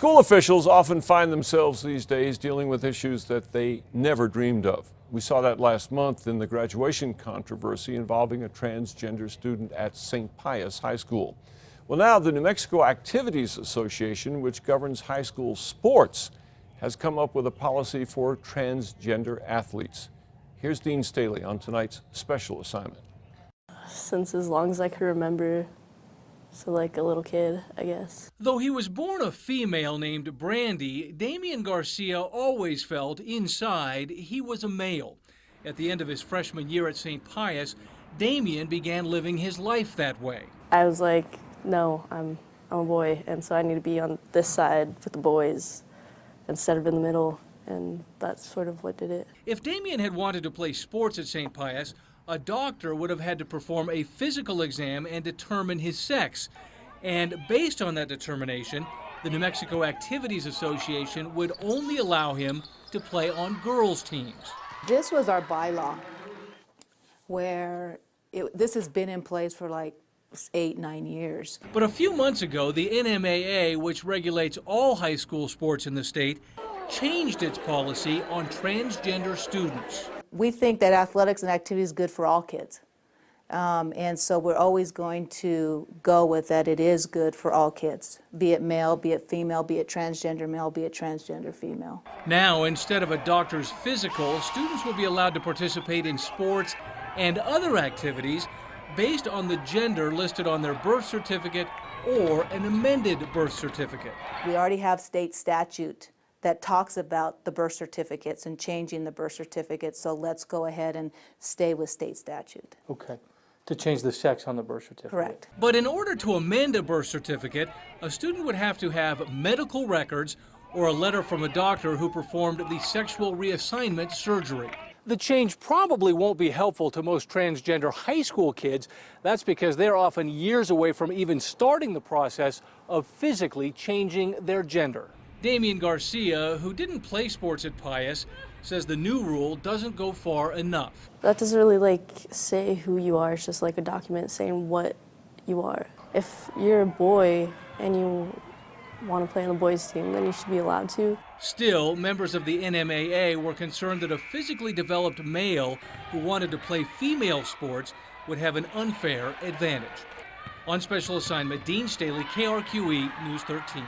School officials often find themselves these days dealing with issues that they never dreamed of. We saw that last month in the graduation controversy involving a transgender student at St. Pius High School. Well, now the New Mexico Activities Association, which governs high school sports, has come up with a policy for transgender athletes. Here's Dean Staley on tonight's special assignment. Since as long as I can remember, so like a little kid, I guess. Though he was born a female named Brandy, Damian Garcia always felt inside he was a male. At the end of his freshman year at St. Pius, Damian began living his life that way. I was like, no, I'm a boy, and so I need to be on this side with the boys instead of in the middle, and that's sort of what did it. If Damian had wanted to play sports at St. Pius, a doctor would have had to perform a physical exam and determine his sex. And based on that determination, the New Mexico Activities Association would only allow him to play on girls' teams. This was our bylaw, where this has been in place for like 8-9 years. But a few months ago, the NMAA, which regulates all high school sports in the state, changed its policy on transgender students. We think that athletics and activity is good for all kids. And so we're always going to go with that it is good for all kids, be it male, be it female, be it transgender male, be it transgender female. Now, instead of a doctor's physical, students will be allowed to participate in sports and other activities based on the gender listed on their birth certificate or an amended birth certificate. We already have state statute that talks about the birth certificates and changing the birth certificate, so let's go ahead and stay with state statute. Okay, to change the sex on the birth certificate. Correct. But in order to amend a birth certificate, a student would have to have medical records or a letter from a doctor who performed the sexual reassignment surgery. The change probably won't be helpful to most transgender high school kids. That's because they're often years away from even starting the process of physically changing their gender. Damian Garcia, who didn't play sports at Pius, says the new rule doesn't go far enough. That doesn't really say who you are, it's just like a document saying what you are. If you're a boy and you want to play on the boys' team, then you should be allowed to. Still, members of the NMAA were concerned that a physically developed male who wanted to play female sports would have an unfair advantage. On special assignment, Dean Staley, KRQE News 13.